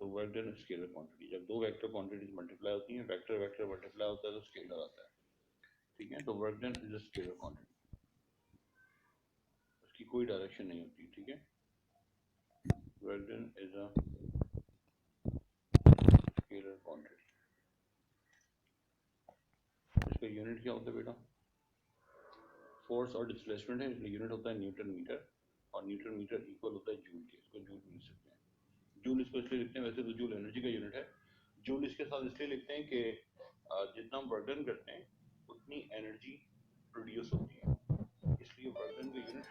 तो work done scalar quantity. जब दो वेक्टर क्वांटिटीज मल्टीप्लाई होती हैं, वेक्टर वेक्टर मल्टीप्लाई होता है तो स्केलर आता है, ठीक है। तो work done is a scalar quantity, उसकी कोई डायरेक्शन नहीं होती, ठीक है। Work done is a scalar quantity. इसका यूनिट क्या होता है बेटा? फोर्स और डिस्प्लेसमेंट है, इसलिए यूनिट होता है न्यूटन मीटर, और न्यूटन मीटर इक्वल होता है जूल के। इसको जूल लिख सकते हैं। जूल इसको इसलिए लिखते हैं, वैसे तो जूल एनर्जी का यूनिट है, जूल इसके साथ इसलिए लिखते हैं कि जितना हम वर्क डन करते हैं उतनी एनर्जी प्रोड्यूस होती है, इसलिए वर्क डन का यूनिट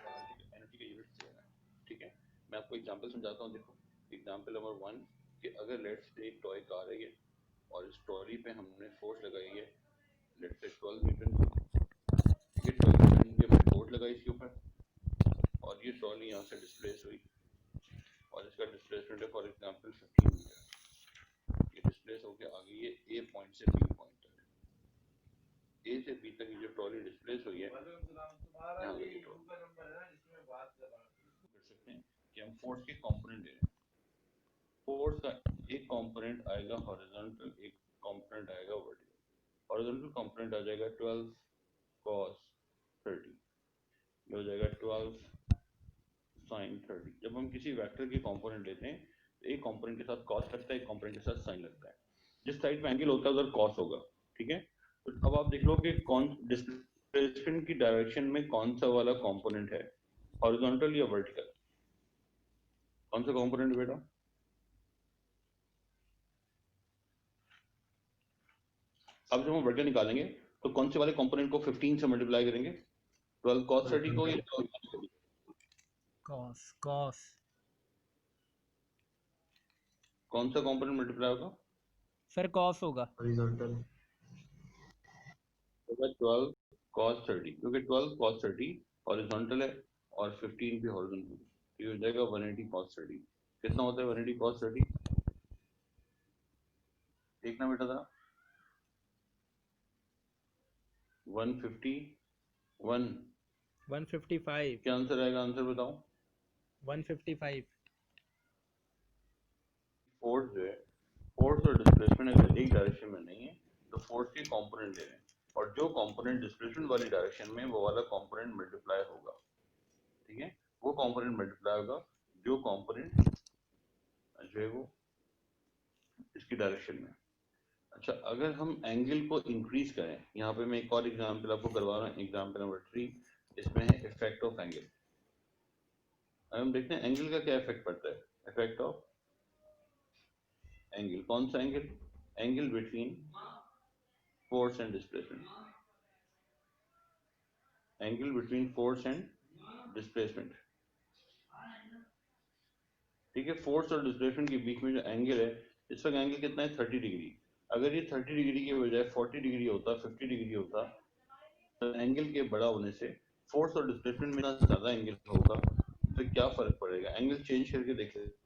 एनर्जी का यूनिट सेम है, ठीक है। मैं आपको एग्जांपल समझाता हूँ। देखो एग्जांपल नंबर 1 कि अगर लेट्स से एक टॉय कार है ये, और इस ट्रॉली पे हमने फोर्स लगाई है लेट्स से 12 न्यूटन की, ये 12 न्यूटन की हमने फोर्स लगाई इसके ऊपर, और ये ट्रॉली यहाँ से डिस्प्लेस हुई, और इसका डिस्प्लेसमेंट है फॉर एग्जांपल 15 मीटर। ये डिस्प्लेस होकर आ गई है ए पॉइंट से बी पॉइंट तक। ए से बी तक जो ट्रॉली डिस्प्लेस हुई है, यहाँ गई कर सकते हैं कि हम फोर्स के कंपोनेंट ले रहे हैं। फोर्स का एक कंपोनेंट आएगा हॉरिजॉन्टल, एक कंपोनेंट आएगा वर्टिकल। हॉरिजॉन्टल कंपोनेंट आ जाएगा 12 cos 30, ये हो जाएगा 12 sin 30। जब हम किसी वेक्टर के कंपोनेंट लेते हैं तो एक कंपोनेंट के साथ cos लगता है, एक कंपोनेंट के साथ sin लगता है। जिस साइड पे एंगल होता है उधर cos होगा, ठीक है। तो अब आप देख लो कि कौन डिस्प्लेसमेंट की डायरेक्शन में कौन सा वाला कंपोनेंट है, हॉरिजॉन्टल या वर्टिकल? कौन सा कंपोनेंट बेटा? अब जब हम वर्टिकल निकालेंगे तो कौन से वाले कंपोनेंट को 15 से मल्टीप्लाई करेंगे? 12 cos 30 को या 12 कॉस कॉस कौन सा कंपोनेंट मल्टीप्लाई होगा? सर कॉस होगा। हॉरिजॉन्टल होगा 12 cos 30, क्योंकि 12 cos 30 हॉरिजॉन्टल है और 15 भी हॉरिजॉन्टल, ये हो जाएगा 180 cos 30। कितना होता है 180 cos 30? देखना बेटा जरा, 151। 155 क्या आंसर आएगा? आंसर बताओ। 155 फोर्स जो है, फोर्स और डिस्प्लेसमेंट अगर एक डायरेक्शन में नहीं है तो फोर्स के कंपोनेंट ले रहे हैं, और जो कंपोनेंट डिस्प्लेसमेंट वाली डायरेक्शन में, वो वाला कंपोनेंट मल्टीप्लाई होगा, ठीक है। वो कंपोनेंट मल्टीप्लाई होगा जो कंपोनेंट जो है वो इसकी डायरेक्शन में। अच्छा, अगर हम एंगल को इंक्रीज करें, यहाँ पे मैं एक और एग्जांपल आपको करवा रहा हूँ, एग्जांपल नंबर 3, इसमें है इफेक्ट ऑफ एंगल। हम देखते हैं एंगल का क्या इफेक्ट पड़ता है। इफेक्ट ऑफ एंगल, कौन सा angle? Angle between force and displacement, angle between force and displacement, ठीक है। फोर्स और डिस्प्लेसमेंट के बीच में जो एंगल है, इस वक्त एंगल कितना है? 30 डिग्री। अगर ये 30 डिग्री के बजाय 40 डिग्री होता, 50 डिग्री होता, तो एंगल के बड़ा होने से फोर्स और डिस्प्लेसमेंट में इतना ज्यादा एंगल होगा, तो क्या फर्क पड़ेगा? एंगल चेंज करके देख लेते,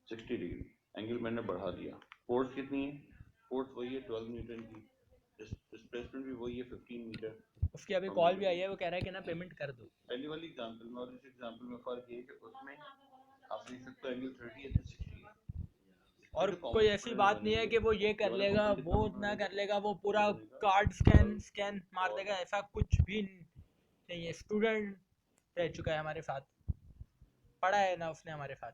60 डिग्री एंगल मैंने बढ़ा दिया। फोर्स कितनी है? फोर्स वही है 12 न्यूटन की, डिस्प्लेसमेंट भी वही है 15 मीटर। उसकी अभी कॉल भी आई है, वो कह रहा है कि ना पेमेंट कर दो। पहली वाली एग्जांपल में और इस एग्जांपल में फर्क ये है कि उसमें आप देख सकते हो एंगल 30 है तो 60 है। और कोई ऐसी बात नहीं है कि वो ये कर लेगा वो ना कर लेगा, वो पूरा कार्ड स्कैन मार देगा, ऐसा कुछ भी नहीं है। स्टूडेंट रह चुका है हमारे साथ, पढ़ा है ना उसने हमारे साथ।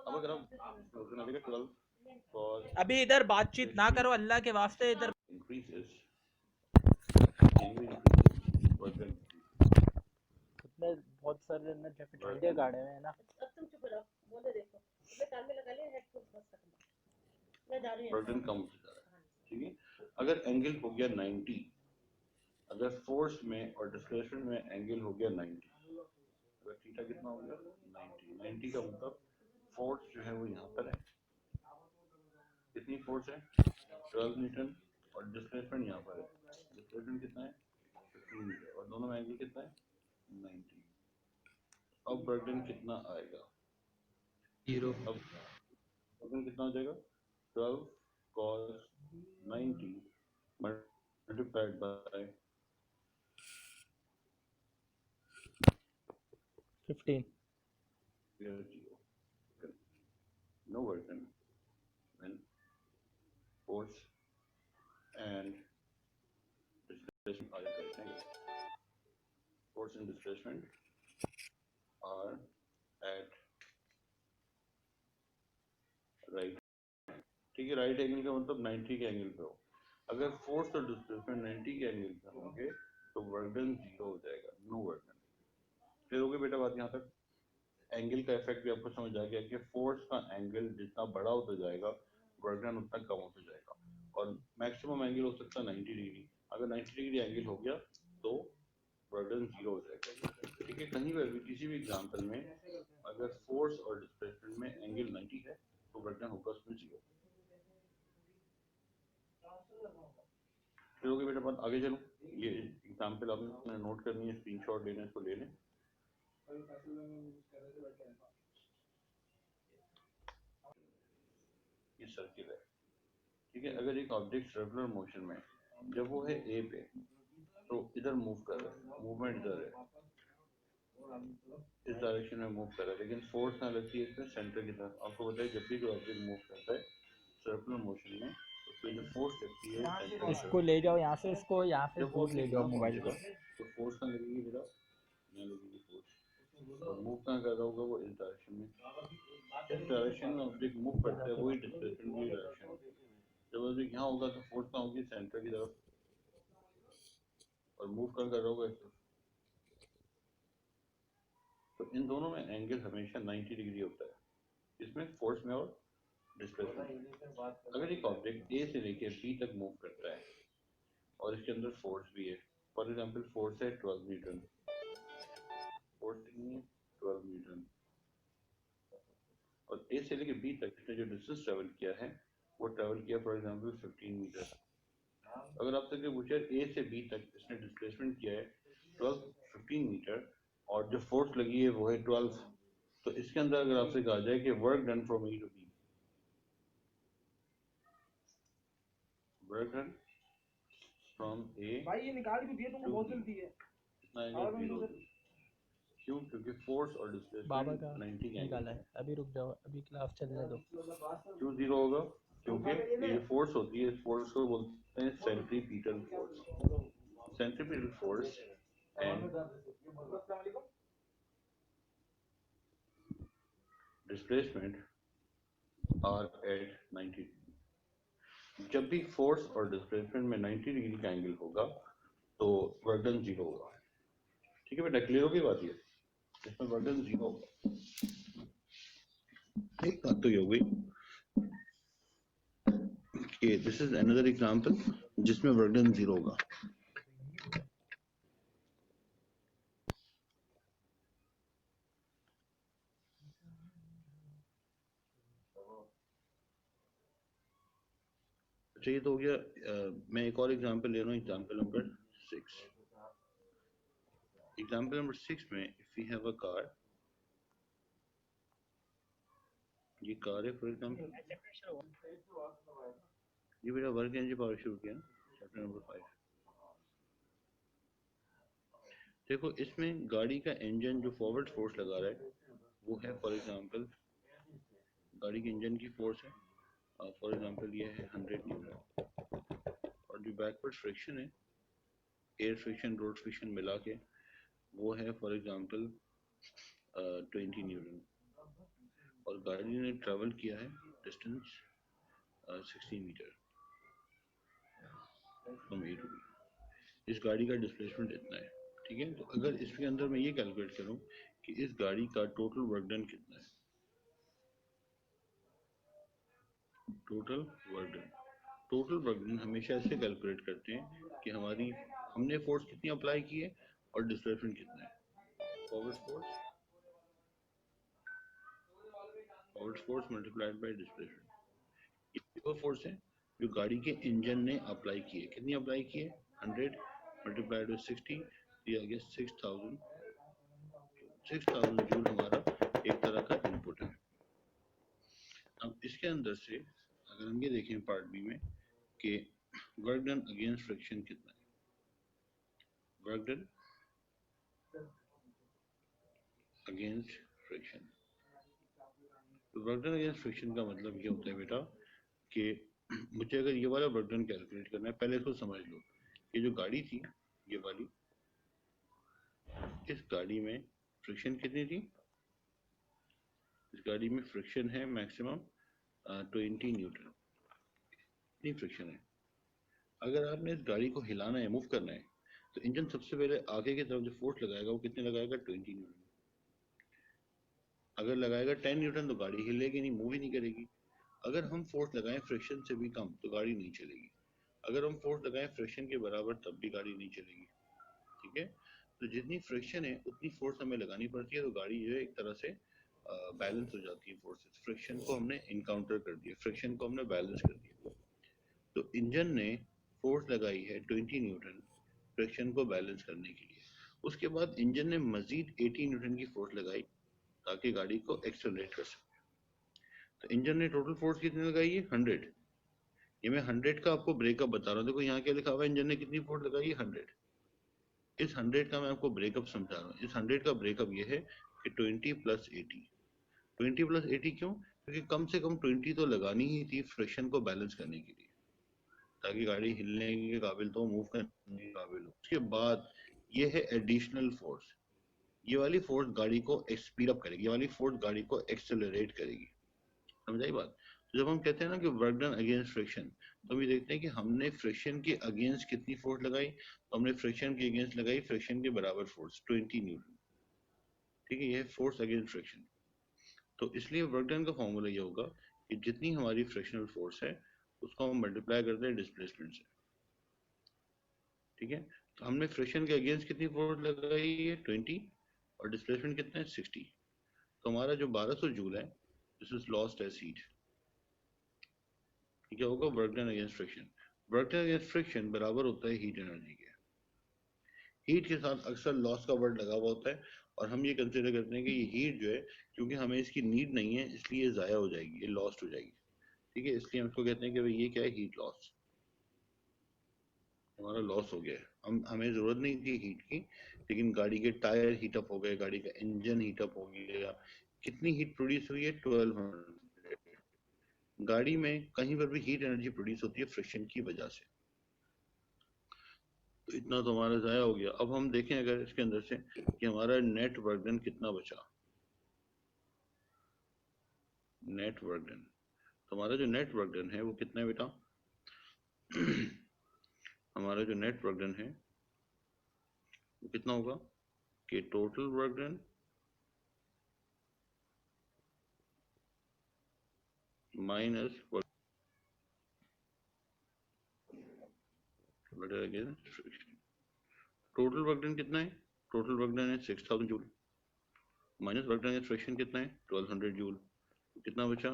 अब अगर आप 12 cos अभी इधर बातचीत ना करो अल्लाह के वास्ते, इधर increases, में बहुत सारे ना ठंडे गाड़े हैं ना। बर्डन कम होता जा रहा है, ठीक है। अगर एंगल हो गया 90, अगर फोर्स में और डिस्प्लेसमेंट में एंगल हो गया 90, अगर थीटा कितना हो गया 90 का मतलब फोर्स जो है वो यहाँ पर है, कितनी फोर्स है 12 न्यूटन, और डिस्प्लेसमेंट यहाँ पर है, डिस्प्लेसमेंट कितना है 15 मीटर, और दोनों में एंगल कितना है 90। अब बर्डन कितना आएगा? 0। अब बर्डन कितना हो जाएगा? 12 cos 90 multiplied by 15. we have 0. No work done when force and displacement are correct. Force and displacement are at right. ठीक है, राइट एंगल का मतलब 90 के एंगल पे हो. अगर फोर्स और डिस्प्लेसमेंट 90 के एंगल पे होंगे तो वर्क डन 0 हो जाएगा, नो वर्क डन. फिर हो गई बेटा बात यहाँ तक. एंगल का इफेक्ट भी आपको समझ आ गया कि फोर्स का एंगल जितना बड़ा होता जाएगा वर्क डन उतना कम होता जाएगा, और मैक्सिमम एंगल हो सकता है 90 डिग्री. अगर 90 डिग्री एंगल हो गया तो वर्क डन 0 हो जाएगा. ठीक है, कहीं पर भी किसी भी एग्जांपल में अगर फोर्स और डिस्प्लेसमेंट में एंगल 90 है तो वर्क डन होगा उसमें 0. फिर हो गया बेटा बात. आगे चलो, ये एग्जांपल आपने नोट करनी है, स्क्रीनशॉट लेना है, इसको ले लें. ये सर्किल है. ठीक है, अगर एक ऑब्जेक्ट सर्कुलर मोशन में जब वो है ए पे तो इधर मूव कर रहा है, मूवमेंट इधर है, इस डायरेक्शन में मूव कर रहा है, लेकिन फोर्स ना लगती है इसमें सेंटर की तरफ. आपको पता है जब भी कोई ऑब्जेक्ट मूव करता है सर्कुलर मोशन में उसमें जो फोर्स लगती है सेंटर इसको ले जाओ यहाँ से, इसको यहाँ से जब वो दूर ले जाओ मोबाइल को. तो फोर्स कहाँ लगेगी बेटा, यहाँ लगेगी फोर्स. और मूव कहाँ कर रहा होगा वो इस डायरेक्शन में. जिस डायरेक्शन में ऑब्जेक्ट मूव करता है वही डिस्प्लेसमेंट की डायरेक्शन. जब ऑब्जेक्ट यहाँ होगा तो फोर्स कहाँ होगी, सेंटर की तरफ, और मूव कहाँ कर रहा होगा इस तरफ. तो इन दोनों में एंगल हमेशा 90 डिग्री होता है, इसमें फोर्स में और डिस्प्लेसमेंट. अगर एक ऑब्जेक्ट ए से लेकर बी तक मूव करता है और इसके अंदर फोर्स भी है, फॉर एग्जांपल फोर्स है 12 न्यूटन, फोर्स कितनी है 12 न्यूटन, और ए से लेकर बी तक इसने जो डिस्टेंस ट्रेवल किया है वो ट्रेवल किया फॉर एग्जांपल 15 मीटर. अगर आपसे कोई पूछे ए से बी तक इसने डिस्प्लेसमेंट किया है 15 मीटर और जो फोर्स लगी है वो है 12, तो इसके अंदर अगर आपसे कहा जाए कि work done from A to B, work done from A भाई ये निकाल के दिए तुमको, बहुत जल्दी है. क्यों, क्योंकि फोर्स और बाबा डिस्प्लेसमेंट का 90 के निकाला एंगल है. अभी रुक जाओ, अभी क्लास चलने दो. क्यों 0 होगा, क्योंकि ये फोर्स होती है, फोर्स को बोलते हैं centripetal force. Centripetal force and displacement are at 90 degree. जब भी फोर्स और डिस्प्लेसमेंट में 90 डिग्री का एंगल होगा तो वर्क डन 0 होगा. ठीक है बेटा, क्लियर हो गई बात. ये इसमें वर्क डन 0 होगा. एक बात तो ये हो गई कि दिस इज अनदर एग्जांपल जिसमें वर्क डन 0 होगा. अच्छा ये तो हो गया. मैं एक और एग्जांपल ले रहा हूँ, एग्जांपल नंबर 6. एग्जांपल नंबर 6 में if we have a car, ये कार है फॉर एग्जांपल, ये बेटा वर्क एनर्जी पावर शुरू किया चैप्टर नंबर 5. देखो इसमें गाड़ी का इंजन जो फॉरवर्ड फोर्स लगा रहा है वो है फॉर एग्जांपल, गाड़ी के इंजन की फोर्स है फॉर एग्जांपल ये है 100 न्यूटन, और जो बैकवर्ड फ्रिक्शन है, एयर फ्रिक्शन रोड फ्रिक्शन मिला के वो है फॉर एग्जांपल 20 न्यूटन, और गाड़ी ने ट्रेवल किया है distance 60 metre from A to B. इस गाड़ी का डिस्प्लेसमेंट इतना है. ठीक है, तो अगर इसके अंदर मैं ये कैलकुलेट करूं कि इस गाड़ी का टोटल वर्क डन कितना है, टोटल वर्क डन हमेशा ऐसे कैलकुलेट करते हैं कि हमने फोर्स कितनी अप्लाई की है और डिस्प्लेसमेंट कितना है. Forward force multiplied by displacement. ये वो फोर्स है जो गाड़ी के इंजन ने अप्लाई की है. कितनी अप्लाई की है, 100 मल्टीप्लाइड बाय 60, ये आ गया 6000 जूल हमारा एक तरह का इनपुट है. अब इसके अंदर से अगर हम ये देखें पार्ट बी में कि वर्क डन अगेंस्ट फ्रिक्शन कितना है? वर्क डन अगेंस्ट फ्रिक्शन, तो वर्क डन अगेंस्ट फ्रिक्शन का मतलब ये होता है बेटा कि मुझे अगर ये वाला वर्क डन कैलकुलेट करना है, पहले इसको समझ लो। ये जो गाड़ी थी ये वाली, इस गाड़ी में फ्रिक्शन कितनी थी? इस गाड़ी में फ्रिक्शन है मैक्सिमम 20 न्यूटन, इतनी फ्रिक्शन है। अगर आपने इस गाड़ी को हिलाना है, मूव करना है, तो इंजन सबसे पहले आगे की तरफ जो फोर्स लगाएगा वो कितने लगाएगा? 20 न्यूटन। अगर लगाएगा 10 न्यूटन तो गाड़ी हिलेगी नहीं, मूव ही नहीं करेगी। अगर हम फोर्स लगाएं फ्रिक्शन से भी कम तो गाड़ी नहीं चलेगी। अगर हम फोर्स लगाएं फ्रिक्शन के बराबर तब भी गाड़ी नहीं चलेगी। ठीक है, तो जितनी फ्रिक्शन है उतनी फोर्स हमें लगानी पड़ती है, तो गाड़ी जो है एक तरह से बैलेंस हो जाती है। फोर्सेस, फ्रिक्शन को हमने इनकाउंटर कर दिया, फ्रिक्शन को हमने बैलेंस कर दिया। तो इंजन ने फोर्स लगाई है 20 न्यूटन फ्रिक्शन को बैलेंस करने के लिए। उसके बाद इंजन ने मजीद 80 न्यूटन की फोर्स लगाई ताकि गाड़ी को एक्सेलरेट कर सके। तो इंजन ने टोटल फोर्स कितनी लगाई है? 100। ये मैं 100 का आपको ब्रेकअप बता रहा हूँ। देखो यहाँ क्या लिखा हुआ है, इंजन ने कितनी फोर्स लगाई है? 100। इस 100 का मैं आपको ब्रेकअप समझा रहा हूँ। इस 100 का ब्रेकअप ये है कि 20 प्लस 80। 20 प्लस 80 क्यों? क्योंकि कम से कम 20 तो लगानी ही थी फ्रिक्शन को बैलेंस करने के लिए, ताकि गाड़ी हिलने के काबिल तो, मूव करने के काबिल हो। उसके बाद ये है एडिशनल फोर्स। ये वाली फोर्स गाड़ी को स्पीड अप करेगी, ये वाली फोर्स गाड़ी को एक्सेलरेट करेगी। समझ आई बात? तो जब हम कहते हैं ना कि वर्क डन अगेंस्ट फ्रिक्शन, तो हम ये देखते हैं कि हमने फ्रिक्शन के अगेंस्ट कितनी फोर्स लगाई। तो हमने फ्रिक्शन के अगेंस्ट लगाई फ्रिक्शन के बराबर फोर्स 20 न्यूटन। ठीक है, ये फोर्स अगेंस्ट फ्रिक्शन। तो इसलिए वर्क डन का फॉर्मूला ये होगा कि जितनी हमारी फ्रिक्शनल फोर्स है उसको हम मल्टीप्लाई करते हैं डिस्प्लेसमेंट से। ठीक है, तो हमने फ्रिक्शन के अगेंस्ट कितनी फोर्स लगाई है? 20, और डिस्प्लेसमेंट कितना है? 60। तो हमारा जो 1200 जूल है, this is lost as heat. क्या होगा? Work done against friction. Work done against friction बराबर होता है हीट एनर्जी के। हीट के साथ अक्सर लॉस का वर्ड लगा हुआ होता है, और हम ये कंसिडर करते हैं कि ये हीट जो है, क्योंकि हमें इसकी नीड नहीं है इसलिए ये ज़ाया हो जाएगी, ये लॉस्ट हो जाएगी। ठीक है, इसलिए हम इसको कहते हैं कि भाई ये क्या है? Heat loss. हमारा लॉस हो गया है, हमें ज़रूरत नहीं थी हीट की, लेकिन गाड़ी के टायर हीटअप हो गए, गाड़ी का इंजन हीटअप हो गया। कितनी हीट प्रोड्यूस हुई है? 1200। गाड़ी में कहीं पर भी हीट एनर्जी प्रोड्यूस होती है फ्रिक्शन की वजह से। तो इतना तो हमारा ज़ाया हो गया। अब हम देखें अगर इसके अंदर से कि हमारा नेट वर्क डन कितना बचा। नेट वर्क डन, तो हमारा जो नेट वर्क डन है वो कितना है बेटा? हमारा जो नेट वर्क डन है वो कितना होगा कि total work done minus total work done कितना है? टोटल वर्क डन है 6000 joule, minus work done friction कितना है? 1200 जूल। तो कितना बचा?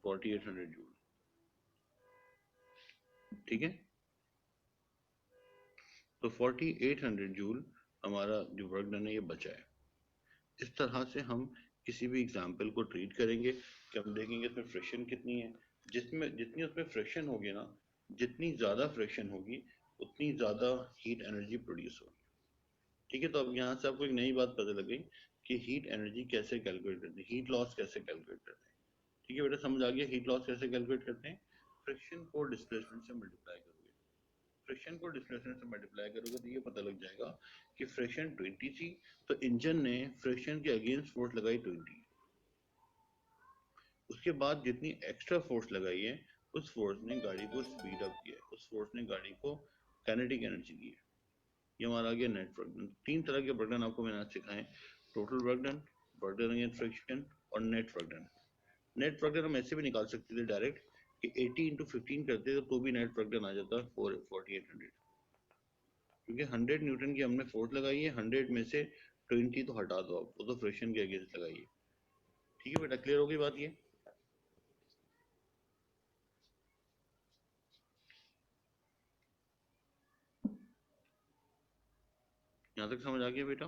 4800 जूल। ठीक है, तो 4800 जूल हमारा जो वर्क डन है ये बचा है। इस तरह से हम किसी भी एग्जाम्पल को ट्रीट करेंगे कि हम देखेंगे इसमें फ्रिक्शन कितनी है। जिसमें जितनी उसमें फ्रिक्शन होगी ना, जितनी ज़्यादा फ्रिक्शन होगी उतनी ज़्यादा हीट एनर्जी प्रोड्यूस होगी। ठीक है, तो अब यहाँ से आपको एक नई बात पता लग गई कि हीट एनर्जी कैसे कैलकुलेट करते हैं, हीट लॉस कैसे कैलकुलेट करते हैं। ठीक है बेटा, समझ आ गया हीट लॉस कैसे कैलकुलेट करते हैं? फ्रिक्शन को डिस्प्लेसमेंट से मल्टीप्लाई करोगे, फ्रिक्शन को डिस्प्लेसमेंट से मल्टीप्लाई करोगे तो ये पता लग जाएगा कि फ्रिक्शन 20 थी, तो इंजन ने फ्रिक्शन के अगेंस्ट फोर्स लगाई 20। उसके बाद जितनी एक्स्ट्रा फोर्स लगाई है उस फोर्स ने गाड़ी को स्पीड अप किया है, उस फोर्स ने गाड़ी को काइनेटिक एनर्जी दी है। ये हमारा आ गया नेट वर्क डन। 3 तरह के वर्क डन आपको मैंने आज सिखाए, total work done, work done against friction और net work done. Net work done हम ऐसे भी निकाल सकते थे डायरेक्ट कि 80 इंटू 15 करते तो भी नेट वर्क डन आ जाता 4800, क्योंकि 100 न्यूटन की हमने फोर्स लगाई है, 100 में से 20 तो हटा दो आप, वो तो फ्रिक्शन के अगेंस्ट लगाई है। ठीक है बेटा, क्लियर हो गई बात ये? यहाँ तक समझ आ गया बेटा?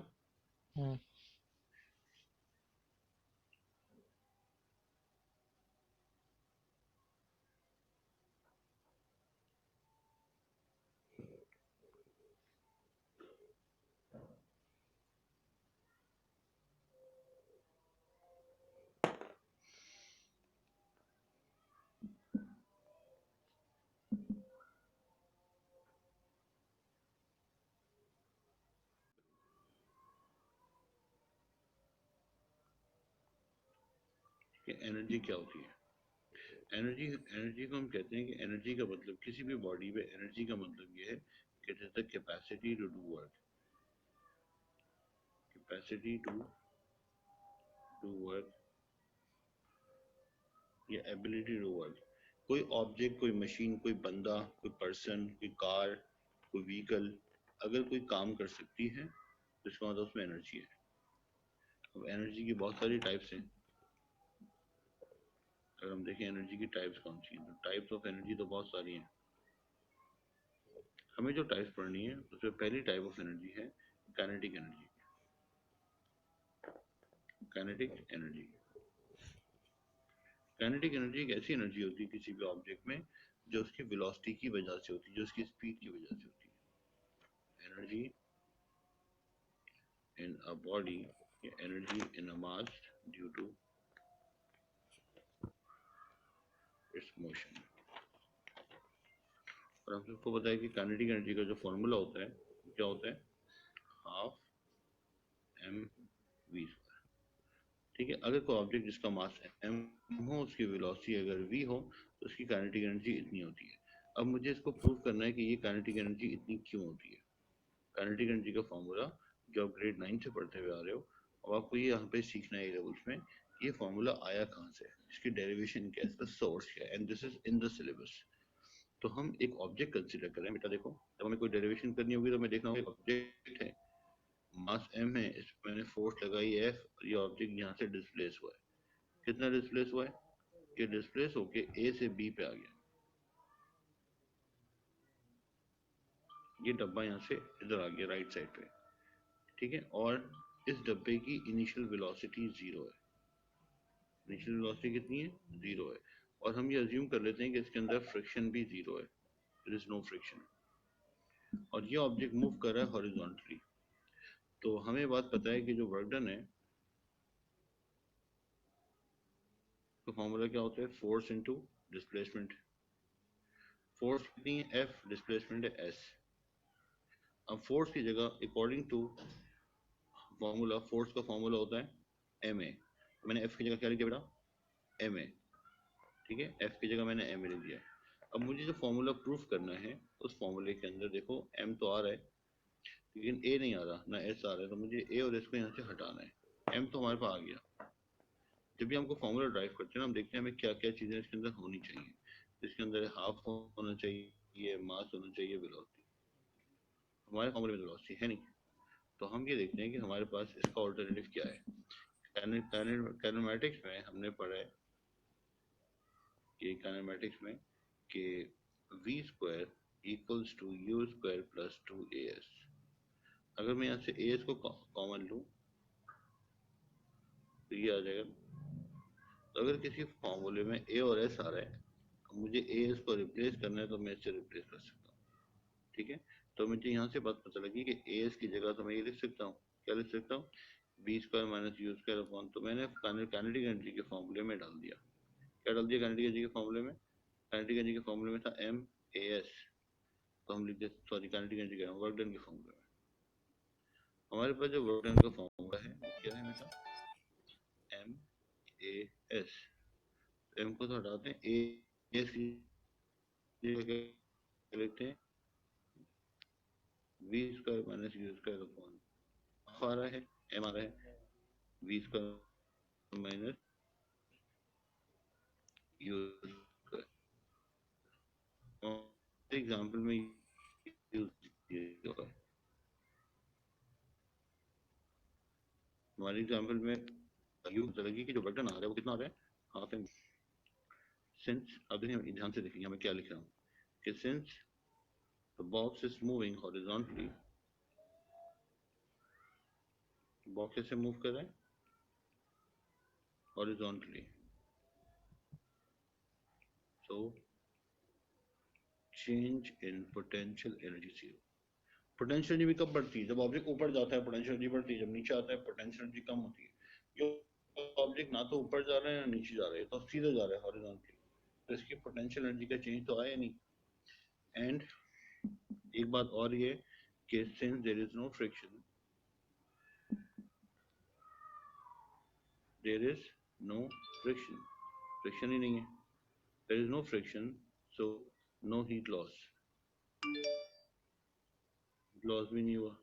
कि एनर्जी क्या होती है। एनर्जी एनर्जी को हम कहते हैं कि एनर्जी का मतलब किसी भी बॉडी में एनर्जी का मतलब ये है कि it is the capacity to do work, capacity to do work या एबिलिटी टू वर्क। कोई ऑब्जेक्ट, कोई मशीन, कोई बंदा, कोई पर्सन, कोई कार, कोई व्हीकल अगर कोई काम कर सकती है तो इसका मतलब उसमें एनर्जी है। अब एनर्जी की बहुत सारी टाइप्स हैं। अगर हम देखें एनर्जी की टाइप्स कौन सी हैं, तो टाइप्स ऑफ एनर्जी तो बहुत सारी हैं। हमें जो टाइप्स पढ़नी है उसमें पहली टाइप ऑफ एनर्जी है kinetic energy. Kinetic energy, kinetic energy एक ऐसी एनर्जी होती है किसी भी ऑब्जेक्ट में जो उसकी वेलोसिटी की वजह से होती है, जो उसकी स्पीड की वजह से होती है। Energy in a body, energy in a mass due to its motion. और हम सबको पता है कि काइनेटिक एनर्जी का जो फॉर्मूला होता है क्या होता है, हाफ एम वी स्क्वायर। ठीक है, अगर कोई ऑब्जेक्ट जिसका मास एम हो, उसकी वेलोसिटी अगर वी हो तो उसकी काइनेटिक एनर्जी इतनी होती है। अब मुझे इसको प्रूव करना है कि ये काइनेटिक एनर्जी इतनी क्यों होती है। काइनेटिक एनर्जी का फॉर्मूला जो आप ग्रेड 9 से पढ़ते हुए आ रहे हो, अब आपको ये यहाँ पे सीखना है लेवल्स में, ये फॉर्मूला आया कहाँ से, इसकी डेरिवेशन क्या है, इसका सोर्स क्या है, and this is in the syllabus. तो हम एक ऑब्जेक्ट कंसीडर करें बेटा, देखो जब हमें कोई डेरिवेशन करनी होगी तो हमें देखना होगा एक ऑब्जेक्ट है, मास m है, इस पर मैंने फोर्स लगाई f और ये ऑब्जेक्ट यहाँ से डिस्प्लेस हुआ है। कितना डिस्प्लेस हुआ है कि डिस्प्लेस होके a से b पे आ गया। ये डब्बा यहाँ से इधर आ गया राइट साइड पे, ठीक है, और इस डब्बे की इनिशियल वेलोसिटी 0 है। इनिशियल वेलोसिटी कितनी है, 0 है। और हम ये अज्यूम कर लेते हैं कि इसके अंदर फ्रिक्शन भी 0 है, देयर इज नो फ्रिक्शन। और ये ऑब्जेक्ट मूव कर रहा है हॉरिजॉन्टली। तो हमें बात पता है कि जो वर्क डन है तो फॉर्मूला क्या होता है, फोर्स इनटू डिस्प्लेसमेंट। फोर्स कितनी है F, डिस्प्लेसमेंट है S। अब फोर्स की जगह अकॉर्डिंग टू फॉर्मूला, फोर्स का फॉर्मूला होता है ma। मैंने F की जगह क्या लिख दिया बेटा, ma, ठीक है, F की जगह मैंने ma लिख दिया। अब मुझे जो फॉर्मूला प्रूफ करना है उस फॉर्मूले के अंदर देखो m तो आ रहा है लेकिन a नहीं आ रहा, ना s आ रहा है, तो मुझे a और s को यहाँ से हटाना है। m तो हमारे पास आ गया। जब भी हमको फॉर्मूला ड्राइव करते हैं ना, हम देखते हैं हमें क्या क्या चीज़ें इसके अंदर होनी चाहिए। इसके अंदर हाफ होना चाहिए, मास होना चाहिए, वेलोसिटी। हमारे फॉर्मूले में वेलोसिटी है नहीं, तो हम ये देखते हैं कि हमारे पास इसका ऑल्टरनेटिव क्या है। काइनेमैटिक्स में हमने पढ़ा है कि काइनेमैटिक्स में कि v square equals to u square plus 2as। अगर मैं यहाँ से as को कॉमन लूँ तो ये आ जाएगा। तो अगर किसी फॉर्मूले में a और s आ रहा है, मुझे as को रिप्लेस करना है तो मैं इससे रिप्लेस कर सकता हूँ, ठीक है। तो मुझे यहाँ से बात पता लगी कि as की जगह तो मैं ये लिख सकता हूँ, क्या लिख सकता हूँ, v square minus u square upon, तो मैंने काइनेटिक एनर्जी के फॉर्मूले में डाल दिया। क्या डाल दिया काइनेटिक एनर्जी के फॉर्मूले में, काइनेटिक एनर्जी के फॉर्मूले में था m as, तो हम लिख दे, सॉरी काइनेटिक एनर्जी कह रहा हूँ, वर्क डन के फॉर्मूले में। हमारे पास जो वर्क डन का फॉर्मूला है वो क्या है बेटा, m a s। m को तो हटाते हैं, a s लिखते हैं v square minus u square upon, आ रहा है m आ रहा है v square minus u square. Example में यूज किया है, हमारे एग्जाम्पल में यू पता लगी कि जो बटन आ रहा है वो कितना आ रहा है, हाफ एम। सिंस, अब देखिए ध्यान से देखिए मैं क्या लिख रहा हूँ कि since the box is moving horizontally, box कैसे मूव कर रहा है, horizontally, so change in potential energy zero. Potential energy भी कब बढ़ती है, जब ऑब्जेक्ट ऊपर जाता है पोटेंशियल एनर्जी बढ़ती है, जब नीचे आता है पोटेंशियल एनर्जी कम होती है। जो ऑब्जेक्ट ना तो ऊपर जा रहा है ना नीचे जा रहा है, तो सीधे जा रहा है हॉरिजॉन्टली, तो इसकी पोटेंशियल एनर्जी का चेंज तो आया नहीं। एंड एक बात और ये कि since there is no friction, there is no friction ही नहीं है, there is no friction, so no heat loss भी नहीं हुआ।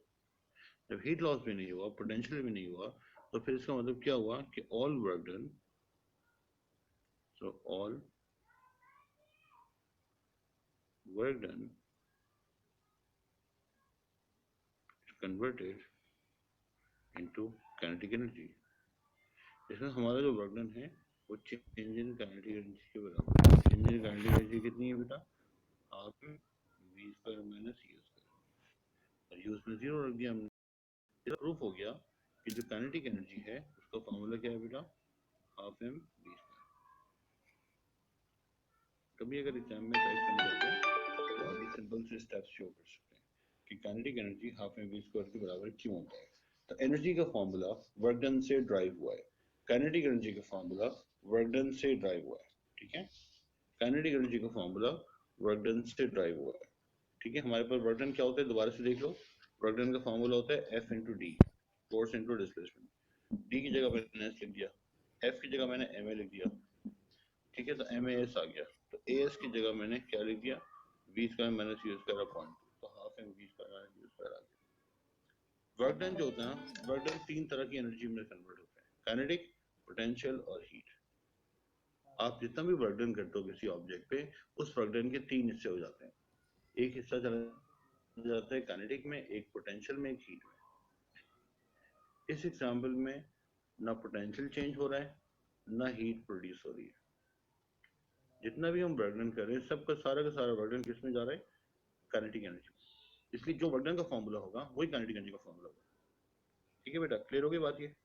जब हीट लॉस भी नहीं हुआ, पोटेंशियल भी नहीं हुआ, तो फिर इसका मतलब क्या हुआ कि all work done, so all work done converted into kinetic energy। इसमें हमारा जो वर्क डन है वो चेंज इन काइनेटिक एनर्जी के बराबर है। चेंज इन काइनेटिक एनर्जी कितनी है बेटा? Half v square minus u square, और u में 0 रख दिया हमने। ये प्रूफ हो गया कि जो काइनेटिक एनर्जी है उसका फॉर्मूला क्या है बेटा? Half m v square. कभी अगर एग्जाम में टाइप करना चाहते हैं तो आप सिंपल से स्टेप्स शो कर सकते हैं कि kinetic energy half m v square के बराबर क्यों होता है। तो एनर्जी का फॉर्मूला वर्क डन से ड्राइव हुआ है, काइनेटिक एनर्जी का फॉर्मूला वर्क डन से ड्राइव हुआ है, ठीक है। काइनेटिक एनर्जी का फॉर्मूला वर्क डन से ड्राइव हुआ है, ठीक है। हमारे पास वर्क डन क्या होता है, दोबारा से देख लो। वर्क डन का फॉर्मूला होता है F into D, force into displacement. D की जगह मैंने एस लिख दिया, F की जगह मैंने ma लिख दिया, ठीक है। तो MAS आ गया, तो AS की जगह मैंने क्या लिख दिया? v square minus u square upon 2, तो half m v square minus u square आ गया। वर्क डन जो होता है ना, वर्क डन 3 तरह की एनर्जी में कन्वर्ट होता है, काइनेटिक, पोटेंशियल और हीट। आप जितना भी वर्क डन करते हो किसी ऑब्जेक्ट पे, उस वर्क डन के 3 हिस्से हो जाते हैं। एक हिस्सा चला जाता है काइनेटिक में, एक पोटेंशियल में, एक हीट में। इस एग्जांपल में ना पोटेंशियल चेंज हो रहा है, ना हीट प्रोड्यूस हो रही है। जितना भी हम वर्क डन कर रहे हैं, सबका सारा का सारा वर्क डन किस में जा रहा है? Kinetic energy. इसलिए जो वर्क डन का फॉर्मूला होगा वही काइनेटिक एनर्जी का फॉर्मूला होगा, ठीक है बेटा। क्लियर हो गई बात ये?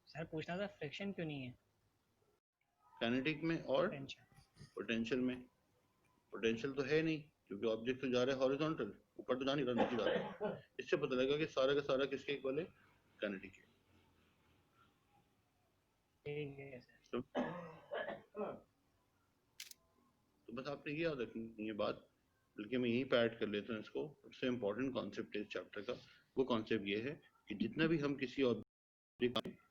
सर पूछना था फ्रिक्शन क्यों नहीं है काइनेटिक में और टेंशन? पोटेंशियल में। पोटेंशियल तो है नहीं क्योंकि ऑब्जेक्ट तो जा रहा है हॉरिजॉन्टल, ऊपर तो जा नहीं रहा, नीचे जा रहा है। इससे पता लगेगा कि सारा का सारा किसके इक्वल है? काइनेटिक है। ठीक है सर। तो बस आपने ये याद रखनी है बात, बल्कि मैं यहीं पे ऐड कर लेता हूँ इसको। सबसे इम्पोर्टेंट कॉन्सेप्ट है इस चैप्टर का, वो कॉन्सेप्ट ये है कि जितना भी हम किसी ऑब्जेक्ट,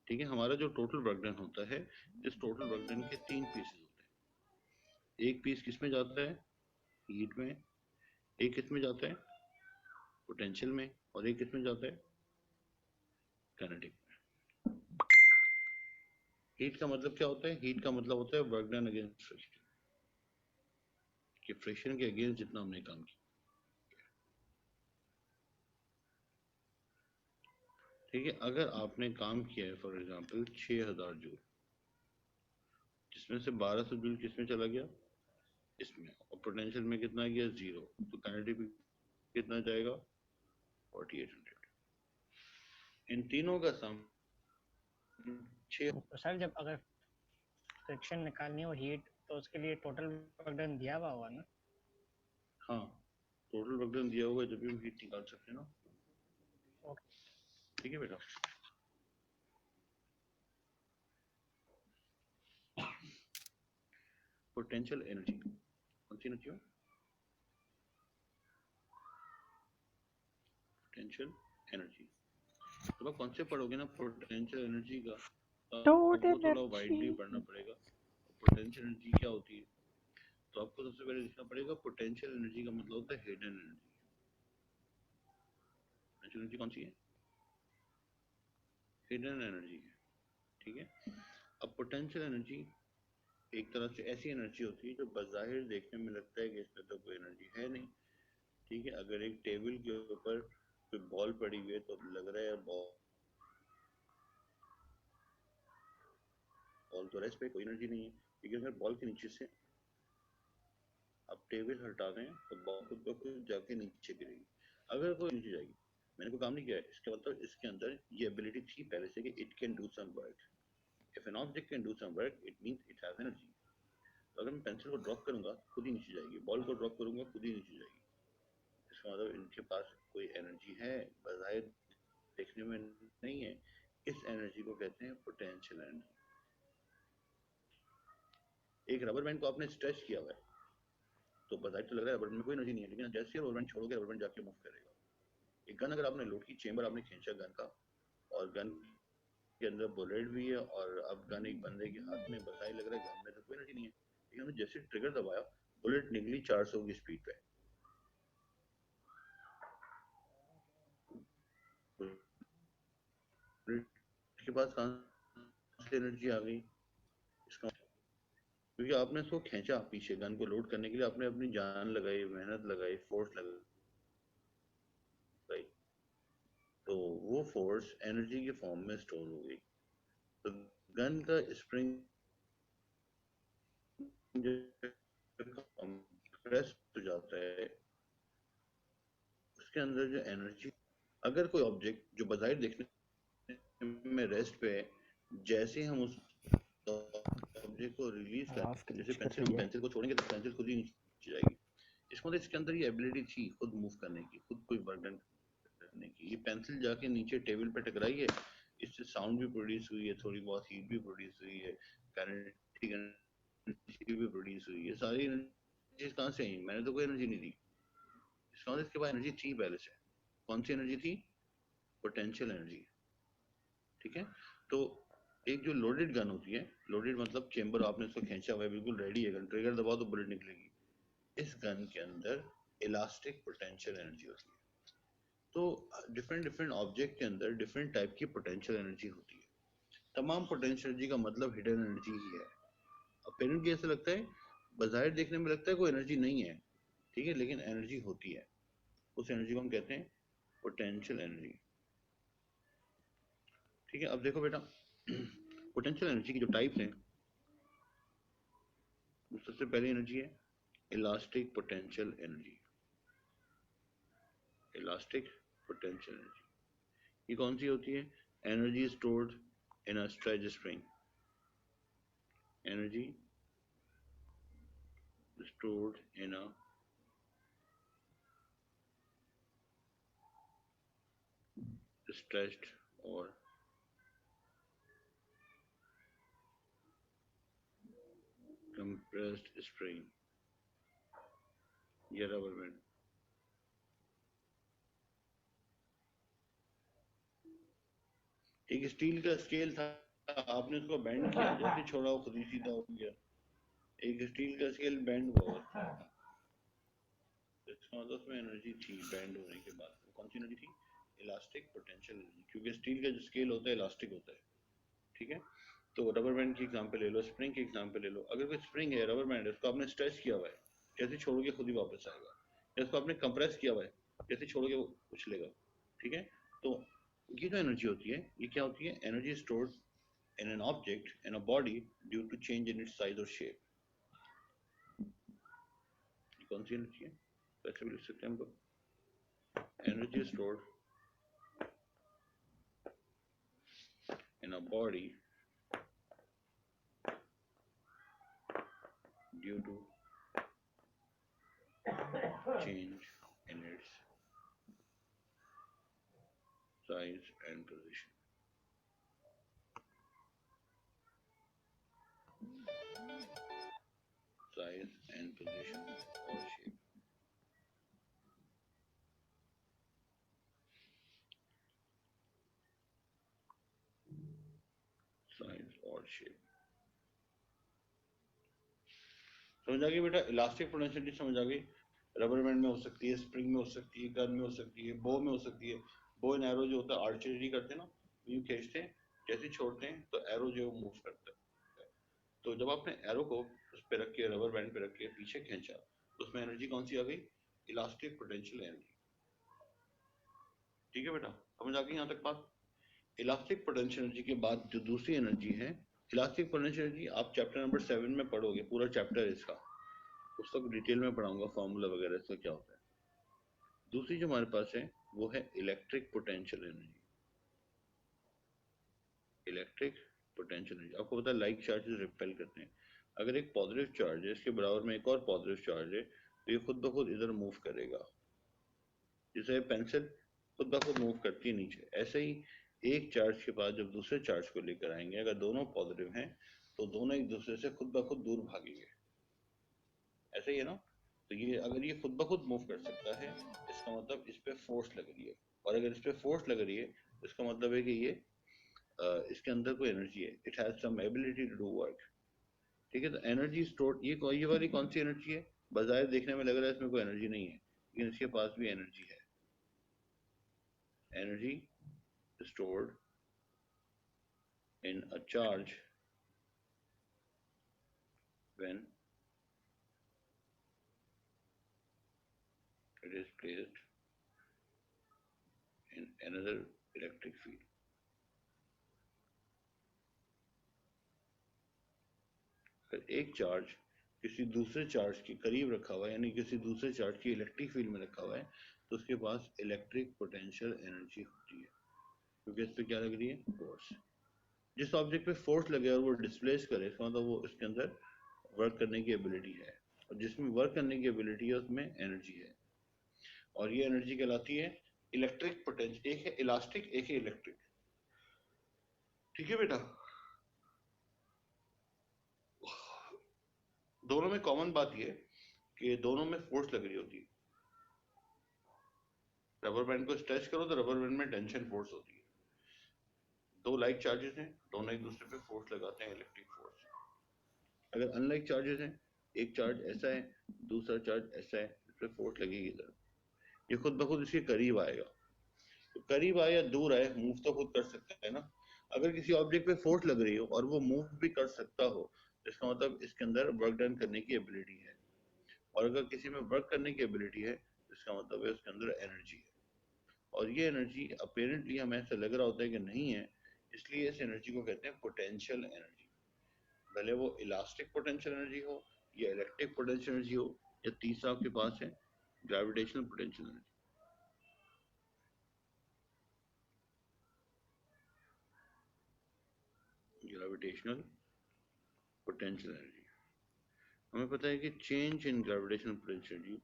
ठीक है, हमारा जो टोटल वर्क डन होता है, इस टोटल वर्क डन के 3 पीसेस होते हैं। एक पीस किस में जाता है? हीट में। एक किस में जाता है? पोटेंशियल में। और एक किस में जाता है? काइनेटिक में। हीट का मतलब क्या होता है? हीट का मतलब होता है वर्क डन अगेंस्ट फ्रिक्शन, कि फ्रिक्शन के अगेंस्ट जितना हमने काम किया, ठीक है। अगर आपने काम किया है फॉर एग्जांपल 6000 जूल, जिसमें से 1200 जूल किसमें चला गया? इसमें। और पोटेंशियल में कितना गया? 0। तो काइनेटिक में कितना जाएगा? 4800। इन तीनों का सम 6। तो सर जब अगर फ्रिक्शन निकालनी हो हीट, तो उसके लिए टोटल वर्क डन दिया हुआ होगा ना? हाँ, टोटल वर्क डन दिया होगा जब भी हम हीट निकाल सकते हैं ना, ठीक है बेटा। पोटेंशियल एनर्जी कौन सी एनर्जी हो? Potential energy. तो आप कॉन्सेप्ट पढ़ोगे ना पोटेंशियल एनर्जी का, आपको थोड़ा वाइडली पढ़ना पड़ेगा। पोटेंशियल एनर्जी क्या होती है? तो आपको सबसे पहले लिखना पड़ेगा पोटेंशियल एनर्जी का मतलब होता है हिडन एनर्जी। पोटेंशियल एनर्जी कौन सी है? हिडन एनर्जी है, ठीक है। अब पोटेंशियल एनर्जी एक तरह से ऐसी एनर्जी होती है जो बज़ाहिर देखने में लगता है कि इसमें तो कोई एनर्जी है नहीं, ठीक है। अगर एक टेबल के ऊपर कोई बॉल पड़ी हुई है तो लग रहा है बॉल तो रेस्ट पे, कोई एनर्जी नहीं है। लेकिन अगर बॉल के नीचे से आप टेबल हटा दें तो बॉल खुद ब खुद जाके नीचे गिरेगी। अगर कोई नीचे जाएगी, मैंने कोई काम नहीं किया है, इसका मतलब इसके अंदर ये एबिलिटी थी पहले से कि it can do some work. If an object can do some work, it means it has energy. अगर मैं पेंसिल को ड्रॉप करूंगा खुद ही नीचे जाएगी, बॉल को ड्रॉप करूंगा खुद ही नीचे जाएगी। इसका मतलब इनके पास कोई एनर्जी है, बज़ाहिर देखने में नहीं है। इस एनर्जी को कहते हैं पोटेंशियल एनर्जी। एक रबर बैंड को आपने स्ट्रेच किया हुआ है, तो बाजाहिर तो लग रहा है रबर बैंड में कोई एनर्जी नहीं है, लेकिन जैसे ही रबर बैंड छोड़ोगे रबर बैंड जाके मूव करेगा। एक गन अगर आपने लोड की, चेंबर आपने खींचा गन का, और गन के अंदर बुलेट भी है, और अब गन एक बंदे के हाथ में, बाजाहिर लग रहा है गन में तो कोई एनर्जी नहीं है, लेकिन हमने जैसे ट्रिगर दबाया बुलेट निकली 400 की स्पीड पे। के पास कहां से एनर्जी आ गई? इसका क्योंकि आपने इसको खींचा पीछे, गन को लोड करने के लिए आपने अपनी जान लगाई, मेहनत लगाई, फोर्स लगाई, तो वो फोर्स एनर्जी के फॉर्म में स्टोर हो गई। तो गन का स्प्रिंग कंप्रेस हो जाता है, उसके अंदर जो एनर्जी, अगर कोई ऑब्जेक्ट जो बाहर देखने में रेस्ट पे है, जैसे हम उस ऑब्जेक्ट को रिलीज करते हैं, जैसे पेंसिल को छोड़ेंगे तो पेंसिल खुद ही नीचे जाएगी। इसको इसके अंदर ये एबिलिटी थी खुद मूव करने की, खुद कोई वर्क डन करने की। ये पेंसिल जाके नीचे टेबल पे टकराई है, इससे साउंड भी प्रोड्यूस हुई है, थोड़ी बहुत हीट भी प्रोड्यूस हुई है, काइनेटिक एनर्जी भी प्रोड्यूस हुई है। सारी एनर्जी कहाँ से आई? मैंने तो कोई एनर्जी नहीं दी, इसके पास एनर्जी थी पहले से। कौन सी एनर्जी थी? Potential energy. ठीक है, तो एक जो लोडेड गन होती है, लोडेड मतलब चेंबर आपने उसको खींचा हुआ है, बिल्कुल रेडी है गन, ट्रिगर दबाओ तो बुलेट निकलेगी। इस गन के अंदर इलास्टिक पोटेंशियल एनर्जी होती है। तो डिफरेंट डिफरेंट ऑब्जेक्ट के अंदर डिफरेंट टाइप की पोटेंशियल एनर्जी होती है। तमाम पोटेंशियल एनर्जी का मतलब हिडन एनर्जी ही है। अपेरेंट कैसे लगता है? बाहर देखने में लगता है कोई एनर्जी नहीं है, ठीक है, लेकिन एनर्जी होती है। उस एनर्जी को हम कहते हैं पोटेंशियल एनर्जी। ठीक है, अब देखो बेटा, पोटेंशियल एनर्जी की जो टाइप्स हैं, सबसे पहली एनर्जी है elastic potential energy. Elastic potential energy ये कौन सी होती है? Energy stored in a stretch spring. Energy stored in a stretched or compressed spring या रबर बैंड। एक स्टील का स्केल था, आपने उसको बेंड किया, जैसे छोड़ा वो खुद ही सीधा हो गया। एक स्टील का स्केल बेंड हुआ, इसका मतलब उसमें एनर्जी थी बेंड होने के बाद। कौन सी एनर्जी थी? इलास्टिक पोटेंशियल एनर्जी, क्योंकि स्टील का जो स्केल होता है इलास्टिक होता है। ठीक है, तो रबर बैंड की एग्जांपल ले लो, स्प्रिंग की एग्जांपल ले लो। अगर कोई स्प्रिंग है, रबर बैंड है, उसको आपने स्ट्रेच किया हुआ है, जैसे छोड़ोगे खुद ही वापस आएगा। या इसको आपने कंप्रेस किया हुआ है, जैसे छोड़ोगे वो उछलेगा। ठीक है, तो ये जो एनर्जी होती है, ये क्या होती है? Energy stored in an object in a body due to change in its size और शेप। कौन सी एनर्जी है? वैसे भी लिख सकते हैं हम लोग, energy stored in a body due to change in its size and position. Size and position or shape. Size or shape. समझ आ गई बेटा? इलास्टिक पोटेंशियल समझ आ गई? रबर बैंड में हो सकती है, स्प्रिंग में हो सकती है, गन में हो सकती है, बो में हो सकती है। बो एंड एरो जो होता है, आर्चरी करते हैं ना, यूं खींचते हैं, जैसे छोड़ते हैं तो एरो जो मूव करता है। तो जब आपने एरो को उस पे रख के, रबर बैंड पे रख के पीछे खींचा, तो उसमें एनर्जी कौन सी आ गई? Elastic potential energy. ठीक है बेटा, समझ आ गई यहाँ तक बात? इलास्टिक पोटेंशियल एनर्जी के बाद जो दूसरी एनर्जी है, इलास्टिक पोटेंशियल एनर्जी आप चैप्टर नंबर 7 में पढ़ोगे, पूरा चैप्टर है इसका, उस तक डिटेल में पढ़ाऊंगा फार्मूला वगैरह इसका क्या होता है। दूसरी जो हमारे पास है वो है electric potential energy. Electric potential energy, आपको पता है लाइक चार्जेस रिपेल करते हैं। अगर एक पॉजिटिव चार्ज है, इसके बराबर में एक और पॉजिटिव चार्ज है, तो ये खुद ब खुद इधर मूव करेगा। जैसे पेंसिल खुद ब खुद मूव करती है नीचे, ऐसे ही एक चार्ज के बाद जब दूसरे चार्ज को लेकर आएंगे, अगर दोनों पॉजिटिव हैं तो दोनों एक दूसरे से खुद ब खुद दूर भागेंगे। ऐसे ही है ना? तो ये अगर ये खुद ब खुद मूव कर सकता है, इसका मतलब इस पे फोर्स लग रही है, और अगर इस पे फोर्स लग रही है तो इसका मतलब है कि ये इसके अंदर कोई एनर्जी है, it has some ability to do work. ठीक है, तो एनर्जी स्टोर, ये वाली कौन सी एनर्जी है? बाजार देखने में लग रहा है इसमें कोई एनर्जी नहीं है, लेकिन इसके पास भी एनर्जी है। Energy stored in a charge when it is placed in another electric field. अगर एक चार्ज किसी दूसरे चार्ज के करीब रखा हुआ है, यानी किसी दूसरे चार्ज की इलेक्ट्रिक फील्ड में रखा हुआ है, तो उसके पास इलेक्ट्रिक पोटेंशियल एनर्जी होती है, क्योंकि इस पे क्या लग रही है? फोर्स। जिस ऑब्जेक्ट पे फोर्स लगे और वो डिस्प्लेस करे, इसका मतलब वो इसके अंदर वर्क करने की एबिलिटी है, और जिसमें वर्क करने की एबिलिटी है उसमें एनर्जी है, और ये एनर्जी कहलाती है इलेक्ट्रिक पोटेंशियल। एक है इलास्टिक, एक है इलेक्ट्रिक। ठीक है बेटा, दोनों में कॉमन बात ये है कि दोनों में फोर्स लग रही होती है। रबर बैंड को स्ट्रेच करो तो रबर बैंड में टेंशन फोर्स होती है। दो लाइक चार्जेस हैं, दोनों एक दूसरे पे फोर्स लगाते हैं, इलेक्ट्रिक फोर्स। अगर अनलाइक चार्जेस हैं, एक चार्ज ऐसा है, दूसरा चार्ज ऐसा है, इस पे फोर्स लगेगी इधर, ये खुद ब खुद इसके करीब आएगा। तो करीब आए या दूर आए, मूव तो खुद कर सकता है ना। अगर किसी ऑब्जेक्ट पे फोर्स लग रही हो और वो मूव भी कर सकता हो, इसका मतलब इसके अंदर वर्क डन करने की एबिलिटी है, और अगर किसी में वर्क करने की एबिलिटी है, इसका मतलब है उसके अंदर एनर्जी है, और ये एनर्जी अपेरेंटली हमें ऐसा लग रहा होता है कि नहीं है, इसलिए इस एनर्जी को कहते हैं पोटेंशियल एनर्जी। भले वो इलास्टिक पोटेंशियल एनर्जी हो, या इलेक्ट्रिक पोटेंशियल एनर्जी हो, या तीसरा आपके पास है gravitational potential energy. Gravitational potential energy, हमें पता है कि change in gravitational potential energy,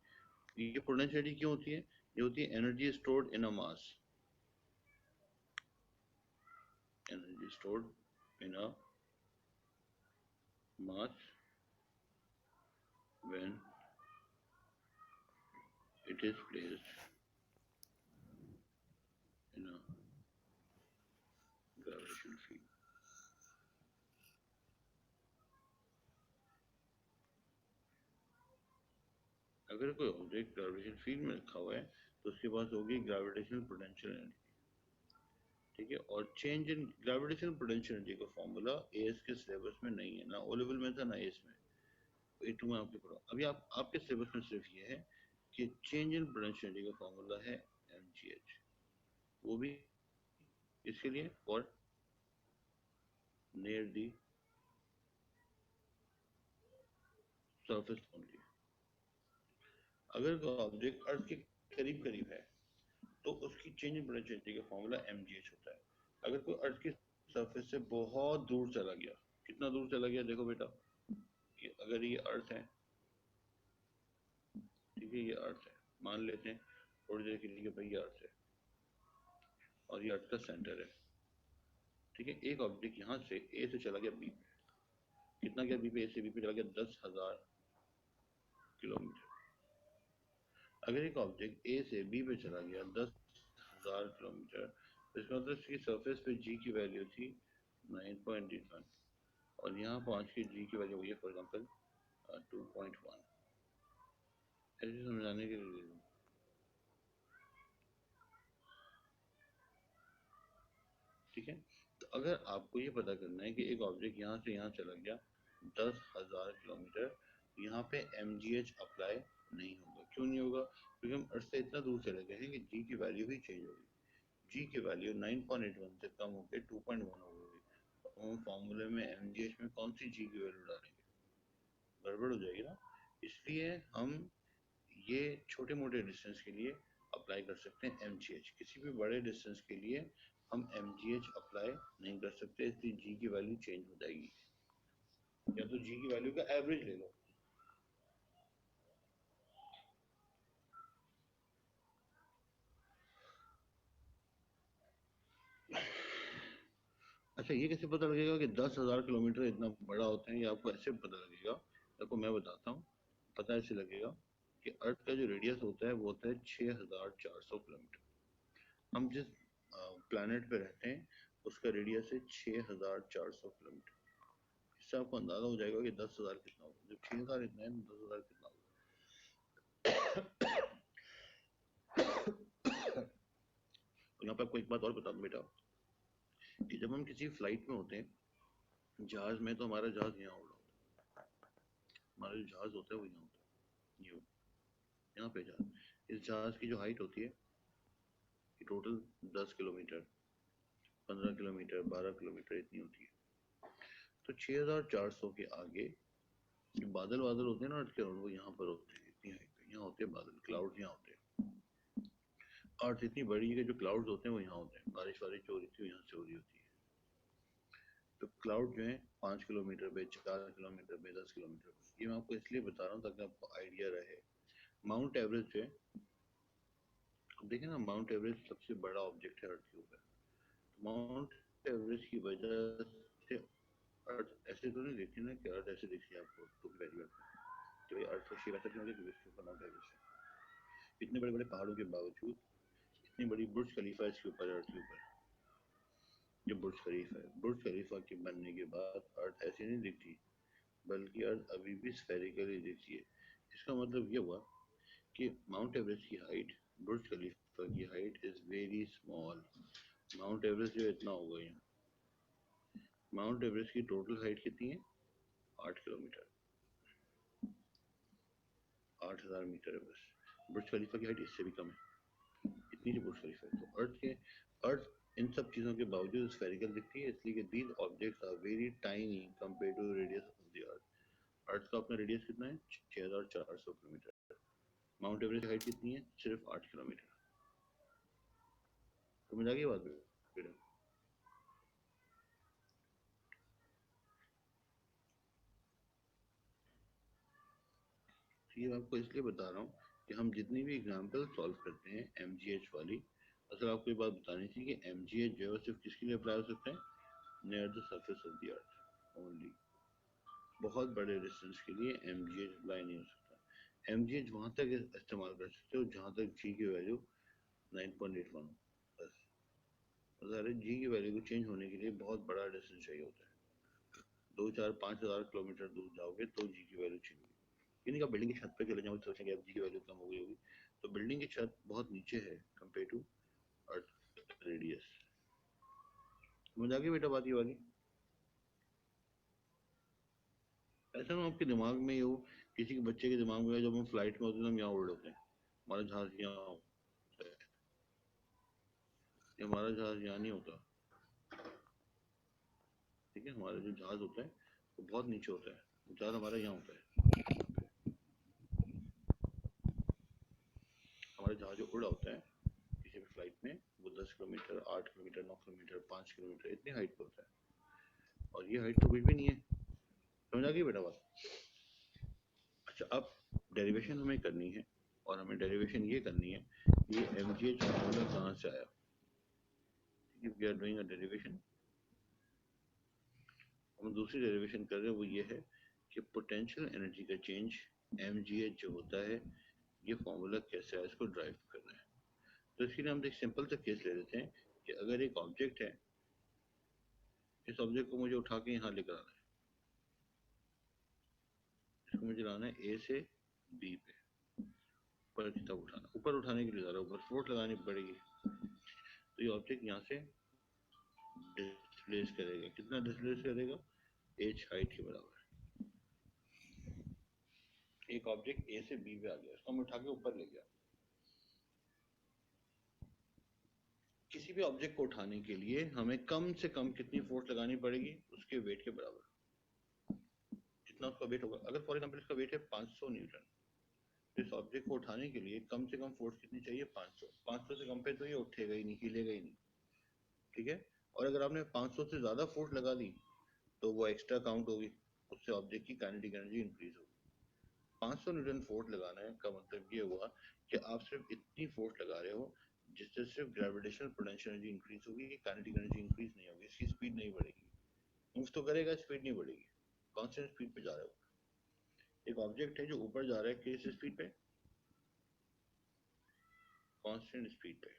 ये पोटेंशियल एनर्जी क्यों होती है? ये होती है energy stored in a mass, energy stored in a mass when it is placed in a gravitational field. अगर कोई ऑब्जेक्ट ग्रेविटेशन फील्ड में रखा हुआ है तो उसके पास होगी ग्रेविटेशनल पोटेंशियल एनर्जी। ठीक है, और change in gravitational potential energy का फॉर्मूला एएस के सिलेबस में नहीं है, ना ओ लेवल में था ना एएस में, ए2 में आपके पढ़ा। अभी आपके सिलेबस में सिर्फ ये है कि चेंज इन पोटेंशियल एनर्जी का फॉर्मूला है mgh, वो भी इसके लिए और near the surface only। अगर कोई ऑब्जेक्ट अर्थ के करीब करीब है तो उसकी चेंज इन पोटेंशियल एनर्जी का फॉर्मूला mgh होता है। अगर कोई अर्थ की सरफेस से बहुत दूर चला गया, कितना दूर चला गया देखो बेटा, अगर ये अर्थ है, ठीक है, ये अर्थ है, मान लेते हैं थोड़ी देर के लिए भाई ये अर्थ है और ये अर्थ का सेंटर है। ठीक है, एक ऑब्जेक्ट यहाँ से ए से चला गया बी पे, कितना गया बी पे? ए से बी पे चला गया 10,000 किलोमीटर। अगर एक ऑब्जेक्ट ए से बी पे चला गया 10,000 किलोमीटर, तो इसका मतलब इसकी सरफेस पे जी की वैल्यू थी 9.81, और यहाँ पहुँच के जी की वैल्यू हुई है फॉर एग्जाम्पल 2.1। ऐसे समझाने के लिए, ठीक है। तो अगर आपको ये पता करना है कि एक ऑब्जेक्ट यहाँ से यहाँ चला गया 10,000 किलोमीटर, यहाँ पे mgh अप्लाई नहीं होगा। क्यों नहीं होगा? क्योंकि हम अर्थ से इतना दूर चले गए हैं कि g की वैल्यू ही चेंज होगी। g की वैल्यू 9.81 से कम होकर 2.1 हो गई, तो हम फॉर्मूले में mgh में कौन सी g की वैल्यू डालेंगे? गड़बड़ हो जाएगी ना। इसलिए हम ये छोटे मोटे डिस्टेंस के लिए अप्लाई कर सकते हैं mgh, किसी भी बड़े डिस्टेंस के लिए हम mgh अप्लाई नहीं कर सकते, इसलिए g की वैल्यू चेंज हो जाएगी। या तो g की वैल्यू का एवरेज ले लो, अच्छा ये कैसे पता लगेगा कि 10,000 किलोमीटर इतना बड़ा होता है? ये आपको ऐसे पता लगेगा, आपको मैं बताता हूँ, पता ऐसे लगेगा कि अर्थ का जो रेडियस होता है वो होता है 6400 किलोमीटर। हम जिस प्लैनेट पे रहते हैं उसका रेडियस है 6400 किलोमीटर। इससे आपको अंदाजा हो जाएगा कि 10,000 कितना होगा। जब 6,000 इतना है तो 10,000 कितना होगा। यहाँ पे आपको एक बात और बता दूं बेटा कि जब हम किसी फ्लाइट में होते हैं जहाज में, तो हमारा जहाज यहाँ उड़ रहा होता है। हमारा जो जहाज होता है वो यहाँ होता है, यहाँ पे जहाज। इस जहाज की जो हाइट होती है टोटल 10 किलोमीटर, 15 किलोमीटर, 12 किलोमीटर इतनी होती है। तो 6400 के आगे जो बादल होते हैं ना अर्थ के अराउंड, वो यहाँ पर होते हैं, इतनी हाइट पे। यहाँ होते हैं बादल, क्लाउड यहाँ होते हैं। अर्थ इतनी बड़ी है कि जो क्लाउड्स होते हैं वो यहाँ होते हैं। बारिश जो हो रही थी यहाँ से हो रही होती है। तो क्लाउड जो है 5 किलोमीटर पे, 4 किलोमीटर पे, 10 किलोमीटर पे। ये मैं आपको इसलिए बता रहा हूँ ताकि आपको आइडिया रहे। माउंट एवरेस्ट जो है, देखिए ना, माउंट एवरेस्ट सबसे बड़ा ऑब्जेक्ट है अर्थ के ऊपर। माउंट एवरेस्ट की वजह से अर्थ ऐसे तो नहीं दिखती ना कि अर्थ ऐसे दिखती है आपको तो पहली बार कि भाई अर्थ का शेप ऐसा क्यों दिखती है इसके ऊपर माउंट एवरेस्ट है। इतने बड़े बड़े पहाड़ों के बावजूद इतनी बड़ी बुर्ज खलीफा इसके ऊपर, अर्थ के ऊपर जो बुर्ज खलीफा है, बुर्ज खलीफा के बनने के बाद अर्थ ऐसी नहीं दिखती, बल्कि अर्थ अभी भी स्फेरिकली दिखती है। इसका मतलब ये हुआ कि माउंट एवरेस्ट की हाइट, बुर्ज खलीफा की height is very small. Mount Everest जो इतना होगा यहाँ, माउंट एवरेस्ट की टोटल हाइट कितनी है? 8 किलोमीटर, 8,000 मीटर है बस। बुर्ज खलीफा की हाइट इससे भी कम है, इतनी सी बुर्ज खलीफा है। तो अर्थ इन सब चीजों के बावजूद स्फेरिकल दिखती है, इसलिए कि these objects are very tiny compared to radius of the earth. Earth का अपना रेडियस कितना है? 6400 किलोमीटर। माउंट एवरेस्ट की हाइट कितनी है? सिर्फ 8 किलोमीटर। समझ आ गई बात बेटा? ये आपको इसलिए बता रहा हूँ कि हम जितनी भी एग्जाम्पल सॉल्व करते हैं MGH वाली, असल आपको ये बात बतानी थी कि MGH जो है सिर्फ किसके लिए अप्लाई हो सकता है? Near the surface of the earth only. बहुत बड़े डिस्टेंस के लिए MGH अप्लाई नहीं हो सकता। MGH वहां तक इस्तेमाल कर सकते हो जहां तक G की वैल्यू 9.81 बस। G की वैल्यू को चेंज होने के लिए बहुत बड़ा डिस्टेंस चाहिए होता है। 2, 4, 5,000 किलोमीटर दूर जाओगे तो G की वैल्यू चेंज होगी। यानी कि आप बिल्डिंग की छत पे चले जाओ तो सोचेंगे अब G की वैल्यू कम हो गई होगी, तो बिल्डिंग की छत बहुत नीचे है कंपेयर टू अर्थ रेडियस। समझ आ गई बेटा बात ये वाली? ऐसा ना आपके दिमाग में हो, किसी के बच्चे के दिमाग में, जब हम फ्लाइट में होते हैं तो हम यहाँ उड़ होते हैं, हमारा जहाज यहाँ होता है, हमारा जहाज यहाँ नहीं होता। ठीक है, हमारा जो जहाज होता है वो बहुत नीचे होता है, जहाज हमारा यहाँ होता है। हमारा जहाज जो उड़ा होता है किसी भी फ्लाइट में वो 10 किलोमीटर, 8 किलोमीटर, 9 किलोमीटर, 5 किलोमीटर इतनी हाइट पर होता है, और ये हाइट तो कुछ भी नहीं है। समझ आ गई बेटा बात? अच्छा, अब डेरिवेशन हमें करनी है, और हमें डेरिवेशन ये करनी है कि MGH फॉर्मूला कहाँ से आया। We are doing a derivation, हम दूसरी डेरिवेशन कर रहे हैं, वो ये है कि पोटेंशियल एनर्जी का चेंज MGH जो होता है, ये फॉर्मूला कैसे है इसको ड्राइव करना है। तो इसके लिए हम एक सिंपल सा केस ले लेते हैं कि अगर एक ऑब्जेक्ट है, इस ऑब्जेक्ट को मुझे उठा के यहाँ लेकर आना है, इसको मुझे लाना है A से B पे, ऊपर की तरफ उठाना। ऊपर उठाने के लिए ज़रा ऊपर फोर्स लगानी पड़ेगी, तो ये ऑब्जेक्ट यहाँ से डिस्प्लेस करेगा। कितना डिस्प्लेस करेगा? H हाइट के बराबर। एक ऑब्जेक्ट A से B पे आ गया, इसको हम उठा के ऊपर ले गया। किसी भी ऑब्जेक्ट को उठाने के लिए हमें कम से कम कितनी फोर्स लगानी पड़ेगी? उसके वेट के बराबर। जितना उसका वेट होगा, अगर फॉर एग्जांपल इसका वेट है 500 न्यूटन, तो इस ऑब्जेक्ट को उठाने के लिए कम से कम फोर्स कितनी चाहिए? 500। 500 से कम पे तो ये उठेगा ही नहीं, हिलेगा ही नहीं। ठीक है, और अगर आपने 500 से ज्यादा फोर्स लगा दी तो वो एक्स्ट्रा काउंट होगी, उससे ऑब्जेक्ट की काइनेटिक एनर्जी इंक्रीज होगी। 500 न्यूटन फोर्स लगाना है का मतलब ये हुआ कि आप सिर्फ इतनी फोर्स लगा रहे हो जिससे सिर्फ ग्रेविटेशनल पोटेंशियल एनर्जी इंक्रीज होगी, काइनेटिक एनर्जी इंक्रीज नहीं होगी, इसकी स्पीड नहीं बढ़ेगी। मूव तो करेगा, स्पीड नहीं बढ़ेगी, कांस्टेंट स्पीड पे जा रहा है। एक ऑब्जेक्ट है जो ऊपर जा रहा है किस स्पीड पे? कांस्टेंट स्पीड पे।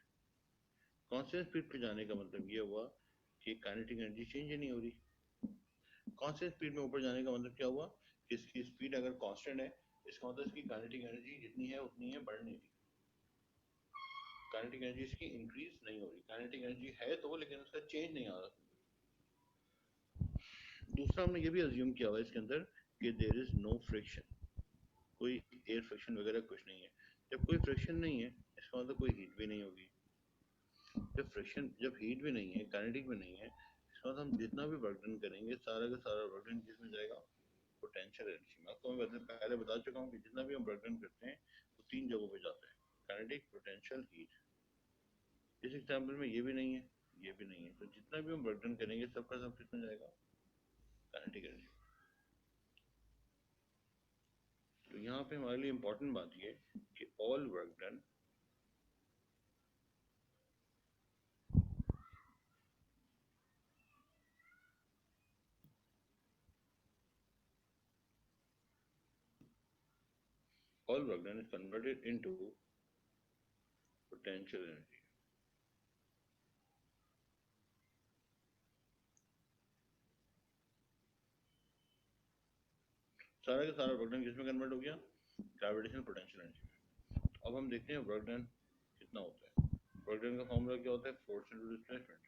कांस्टेंट स्पीड पे जाने का मतलब ये हुआ कि काइनेटिक एनर्जी चेंज नहीं हो रही। कांस्टेंट स्पीड में ऊपर जाने का मतलब क्या हुआ कि इसकी स्पीड अगर कांस्टेंट है, इसका मतलब इसकी काइनेटिक एनर्जी जितनी है उतनी है, बढ़ नहीं रही। काइनेटिक एनर्जी इसकी इंक्रीज नहीं हो रही। काइनेटिक एनर्जी है तो, लेकिन उसका चेंज नहीं आ रहा। दूसरा हमने ये भी अज्यूम किया हुआ है इसके अंदर कि देयर इज नो फ्रिक्शन, कोई एयर फ्रिक्शन वगैरह कुछ नहीं है। जब कोई फ्रिक्शन नहीं है, इसका मतलब कोई हीट भी नहीं होगी। जब हीट भी नहीं है, काइनेटिक भी नहीं है, इसका मतलब हम जितना भी वर्क डन करेंगे, सारा का सारा वर्क डन किसमें जाएगा? पोटेंशियल एनर्जी में। आपको मैं पहले बता चुका हूँ कि जितना भी हम वर्क डन करते हैं वो 3 जगहों पे जाता है, काइनेटिक, पोटेंशियल, हीट। इस एग्जाम्पल में ये भी नहीं है, ये भी नहीं है, तो जितना भी हम वर्क डन करेंगे सबका सब किसमें जाएगा? Kinetic energy. तो यहाँ पे हमारे लिए इम्पोर्टेंट बात ये है कि all work done is converted into potential energy. सारा का सारा वर्क डन किसमें कन्वर्ट हो गया? ग्रेविटेशनल पोटेंशियल एनर्जी में। अब हम देखते हैं वर्क डन कितना होता है। वर्क डन का फॉर्मूला क्या होता है? Force into displacement.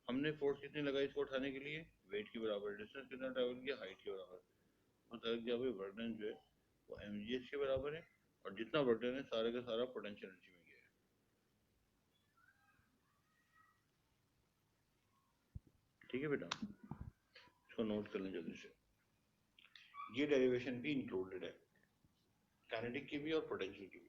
हमने फोर्स कितनी लगाई इसको उठाने के लिए? वेट की बराबर। डिस्टेंस कितना ट्रैवल किया? हाइट के बराबर। मतलब क्या भाई, वर्क डन जो है वो mgh के बराबर है, और जितना वर्क डन है सारा का सारा पोटेंशियल एनर्जी में गया है। ठीक है बेटा, इसको नोट कर लें जल्दी से। ये डेरिवेशन भी इंक्लूडेड है, काइनेटिक की भी और पोटेंशियल की भी।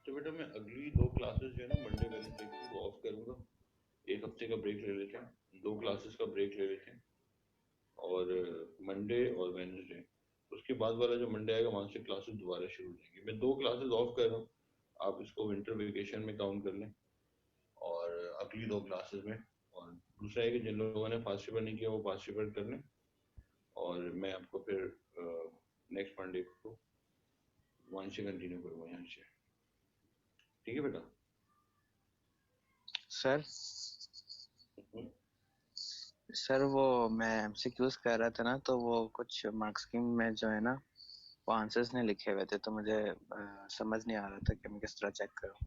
तो बेटा मैं अगली 2 क्लासेस जो है ना, मंडे वेडनेसडे को ऑफ करूंगा। एक हफ्ते का ब्रेक ले लेते हैं, 2 क्लासेस का ब्रेक ले लेते हैं, और मंडे और वेडनेसडे, उसके बाद वाला जो मंडे आएगा वहां से क्लासेस दोबारा शुरू हो जाएंगी। मैं 2 क्लासेस ऑफ कर रहा हूँ, आप इसको विंटर वेकेशन में काउंट कर लें, और अगली 2 क्लासेस में। और दूसरा है कि जिन लोगों ने फास्ट पेपर नहीं किया वो फास्ट पेपर कर लें, और मैं आपको फिर नेक्स्ट मंडे को वहाँ से कंटिन्यू करूँगा यहाँ से। ठीक है बेटा? सर सर वो मैं एमसीक्यूज कर रहा था ना, तो वो कुछ मार्क्स स्कीम में जो है ना वो आंसर्स नहीं लिखे हुए थे, तो मुझे समझ नहीं आ रहा था कि मैं किस तरह चेक करूं।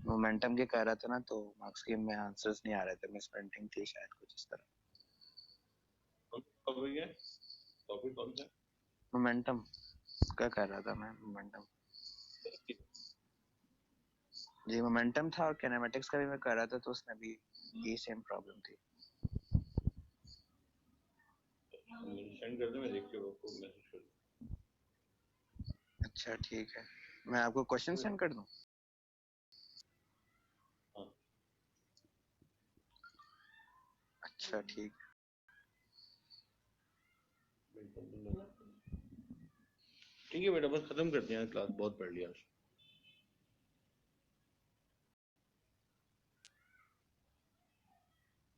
मोमेंटम के कर रहा था ना, तो मार्क्स स्कीम में आंसर्स नहीं आ रहे थे, मिस प्रिंटिंग थी शायद कुछ इस तरह। कब हुई है? टॉपिक कौन सा? मोमेंटम का कर रहा था मैं, मोमेंटम। जी मोमेंटम था, और किनेमैटिक्स का भी मैं कर रहा था, तो उसमें भी ये सेम प्रॉब्लम थी। सेंड कर दे, मैं देख के आपको मैसेज कर दूँ। अच्छा ठीक है, मैं आपको क्वेश्चन सेंड कर दूं? हाँ अच्छा ठीक। ठीक है बेटा, बस खत्म करते हैं क्लास, बहुत पढ़ लिया आज।